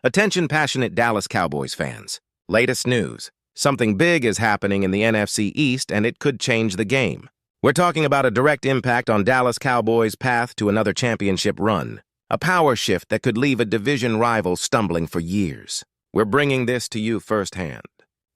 Attention passionate Dallas Cowboys fans. Latest news. Something big is happening in the NFC East and it could change the game. We're talking about a direct impact on Dallas Cowboys' path to another championship run. A power shift that could leave a division rival stumbling for years. We're bringing this to you firsthand.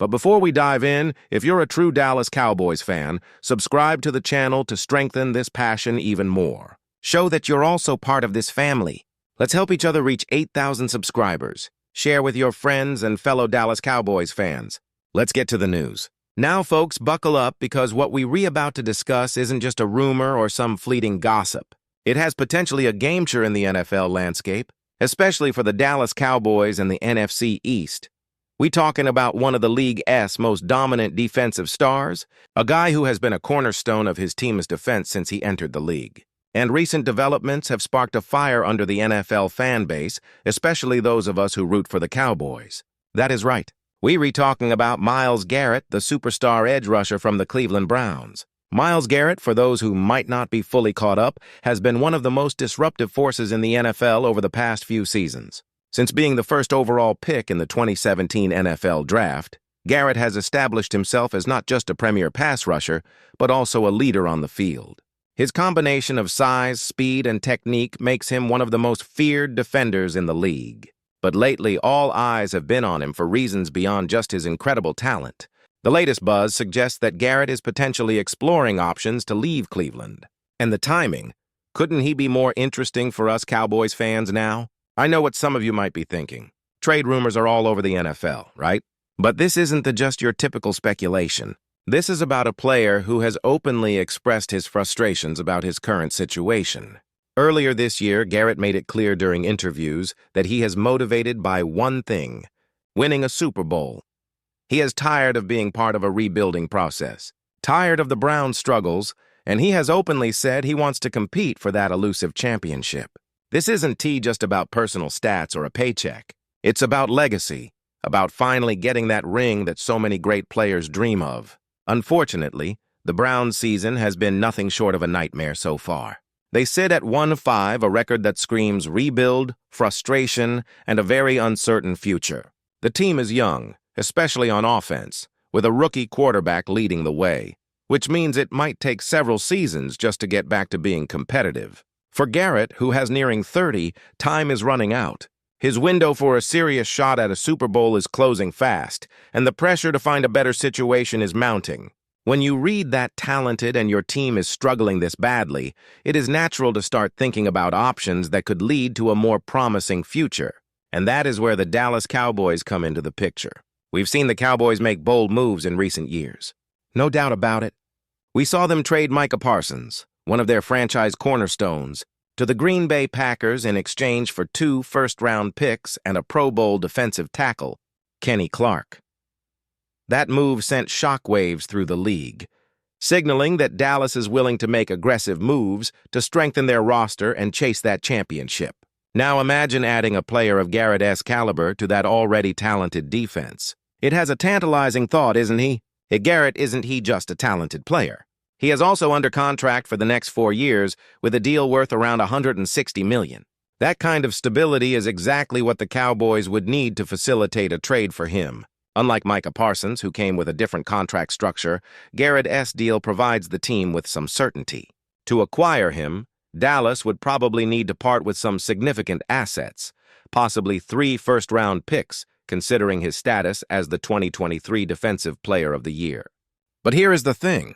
But before we dive in, if you're a true Dallas Cowboys fan, subscribe to the channel to strengthen this passion even more. Show that you're also part of this family. Let's help each other reach 8,000 subscribers. Share with your friends and fellow Dallas Cowboys fans. Let's get to the news. Now, folks, buckle up because what we're about to discuss isn't just a rumor or some fleeting gossip. It has potentially a game-changer in the NFL landscape, especially for the Dallas Cowboys and the NFC East. We're talking about one of the league's most dominant defensive stars, a guy who has been a cornerstone of his team's defense since he entered the league. And recent developments have sparked a fire under the NFL fan base, especially those of us who root for the Cowboys. That is right. We're talking about Myles Garrett, the superstar edge rusher from the Cleveland Browns. Myles Garrett, for those who might not be fully caught up, has been one of the most disruptive forces in the NFL over the past few seasons. Since being the first overall pick in the 2017 NFL Draft, Garrett has established himself as not just a premier pass rusher, but also a leader on the field. His combination of size, speed, and technique makes him one of the most feared defenders in the league. But lately, all eyes have been on him for reasons beyond just his incredible talent. The latest buzz suggests that Garrett is potentially exploring options to leave Cleveland. And the timing, couldn't he be more interesting for us Cowboys fans now? I know what some of you might be thinking. Trade rumors are all over the NFL, right? But this isn't just your typical speculation. This is about a player who has openly expressed his frustrations about his current situation. Earlier this year, Garrett made it clear during interviews that he is motivated by one thing: winning a Super Bowl. He is tired of being part of a rebuilding process, tired of the Browns' struggles, and he has openly said he wants to compete for that elusive championship. This isn't just about personal stats or a paycheck. It's about legacy, about finally getting that ring that so many great players dream of. Unfortunately, the Browns' season has been nothing short of a nightmare so far. They sit at 1-5, a record that screams rebuild, frustration, and a very uncertain future. The team is young, especially on offense, with a rookie quarterback leading the way, which means it might take several seasons just to get back to being competitive. For Garrett, who has nearing 30, time is running out. His window for a serious shot at a Super Bowl is closing fast, and the pressure to find a better situation is mounting. When you read that talented and your team is struggling this badly, it is natural to start thinking about options that could lead to a more promising future. And that is where the Dallas Cowboys come into the picture. We've seen the Cowboys make bold moves in recent years. No doubt about it. We saw them trade Micah Parsons, one of their franchise cornerstones, to the Green Bay Packers in exchange for 2 first-round picks and a Pro Bowl defensive tackle, Kenny Clark. That move sent shockwaves through the league, signaling that Dallas is willing to make aggressive moves to strengthen their roster and chase that championship. Now imagine adding a player of Garrett's caliber to that already talented defense. It has a tantalizing thought, isn't he? Garrett isn't just a talented player. He is also under contract for the next 4 years with a deal worth around $160 million. That kind of stability is exactly what the Cowboys would need to facilitate a trade for him. Unlike Micah Parsons, who came with a different contract structure, Garrett's deal provides the team with some certainty. To acquire him, Dallas would probably need to part with some significant assets, possibly 3 first-round picks, considering his status as the 2023 Defensive Player of the Year. But here is the thing.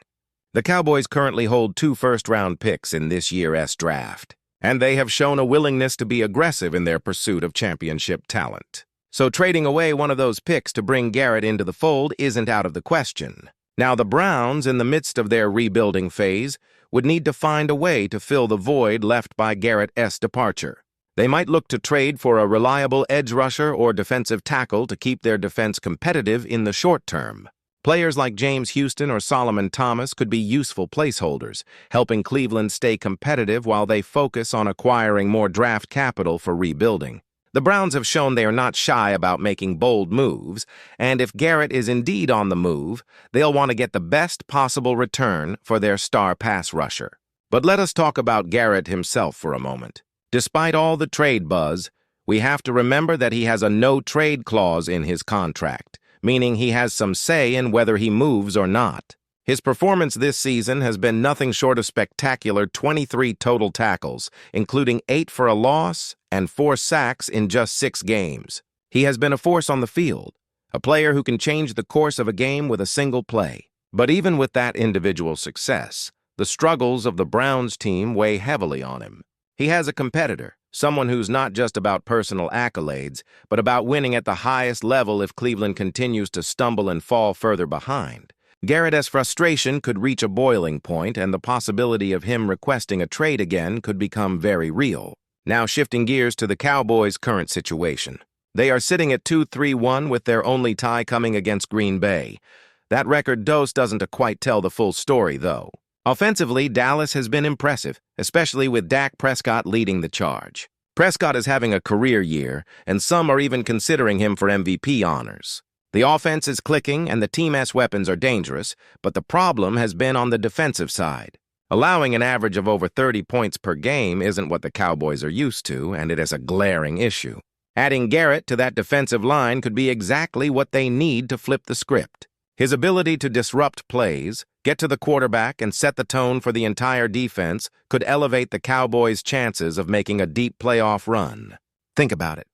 The Cowboys currently hold 2 first-round picks in this year's draft, and they have shown a willingness to be aggressive in their pursuit of championship talent. So trading away one of those picks to bring Garrett into the fold isn't out of the question. Now, the Browns, in the midst of their rebuilding phase, would need to find a way to fill the void left by Garrett's departure. They might look to trade for a reliable edge rusher or defensive tackle to keep their defense competitive in the short term. Players like James Houston or Solomon Thomas could be useful placeholders, helping Cleveland stay competitive while they focus on acquiring more draft capital for rebuilding. The Browns have shown they are not shy about making bold moves, and if Garrett is indeed on the move, they'll want to get the best possible return for their star pass rusher. But let us talk about Garrett himself for a moment. Despite all the trade buzz, we have to remember that he has a no-trade clause in his contract, meaning he has some say in whether he moves or not. His performance this season has been nothing short of spectacular. 23 total tackles, including 8 for a loss and 4 sacks in just 6 games. He has been a force on the field, a player who can change the course of a game with a single play. But even with that individual success, the struggles of the Browns team weigh heavily on him. He has a competitor, someone who's not just about personal accolades, but about winning at the highest level if Cleveland continues to stumble and fall further behind. Garrett's frustration could reach a boiling point, and the possibility of him requesting a trade again could become very real. Now shifting gears to the Cowboys' current situation. They are sitting at 2-3-1 with their only tie coming against Green Bay. That record doesn't quite tell the full story, though. Offensively, Dallas has been impressive, especially with Dak Prescott leading the charge. Prescott is having a career year, and some are even considering him for MVP honors. The offense is clicking, and the team's weapons are dangerous, but the problem has been on the defensive side. Allowing an average of over 30 points per game isn't what the Cowboys are used to, and it is a glaring issue. Adding Garrett to that defensive line could be exactly what they need to flip the script. His ability to disrupt plays, get to the quarterback, and set the tone for the entire defense could elevate the Cowboys' chances of making a deep playoff run. Think about it.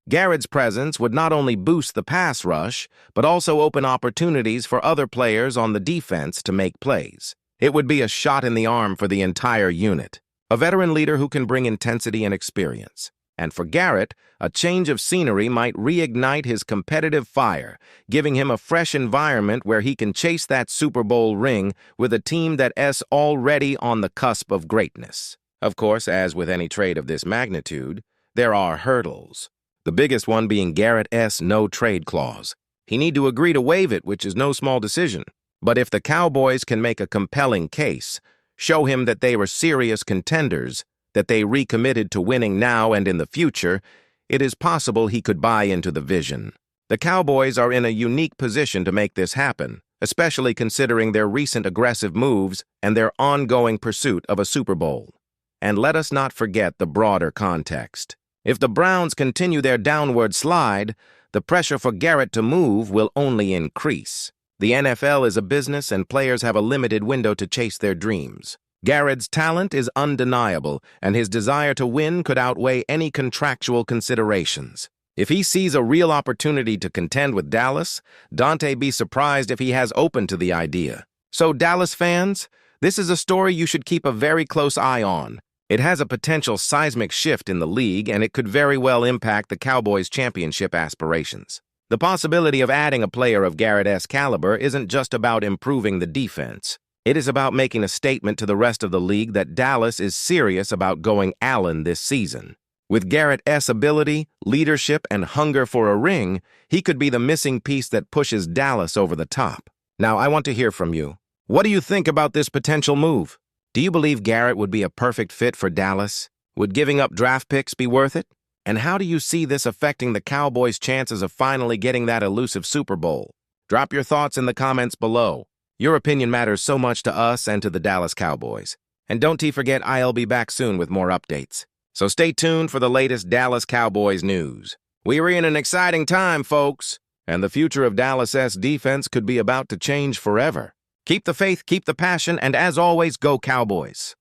Garrett's presence would not only boost the pass rush, but also open opportunities for other players on the defense to make plays. It would be a shot in the arm for the entire unit. A veteran leader who can bring intensity and experience. And for Garrett, a change of scenery might reignite his competitive fire, giving him a fresh environment where he can chase that Super Bowl ring with a team that's already on the cusp of greatness. Of course, as with any trade of this magnitude, there are hurdles. The biggest one being Garrett's no-trade clause. He need to agree to waive it, which is no small decision. But if the Cowboys can make a compelling case, show him that they were serious contenders, that they recommitted to winning now and in the future, it is possible he could buy into the vision. The Cowboys are in a unique position to make this happen, especially considering their recent aggressive moves and their ongoing pursuit of a Super Bowl. And let us not forget the broader context. If the Browns continue their downward slide, the pressure for Garrett to move will only increase. The NFL is a business, and players have a limited window to chase their dreams. Garrett's talent is undeniable, and his desire to win could outweigh any contractual considerations. If he sees a real opportunity to contend with Dallas, Dante be surprised if he has open to the idea. So, Dallas fans, this is a story you should keep a very close eye on. It has a potential seismic shift in the league, and it could very well impact the Cowboys' championship aspirations. The possibility of adding a player of Garrett's caliber isn't just about improving the defense. It is about making a statement to the rest of the league that Dallas is serious about going Allen this season. With Garrett's ability, leadership, and hunger for a ring, he could be the missing piece that pushes Dallas over the top. Now, I want to hear from you. What do you think about this potential move? Do you believe Garrett would be a perfect fit for Dallas? Would giving up draft picks be worth it? And how do you see this affecting the Cowboys' chances of finally getting that elusive Super Bowl? Drop your thoughts in the comments below. Your opinion matters so much to us and to the Dallas Cowboys. And don't forget, I'll be back soon with more updates. So stay tuned for the latest Dallas Cowboys news. We are in an exciting time, folks, and the future of Dallas's defense could be about to change forever. Keep the faith, keep the passion, and as always, go Cowboys.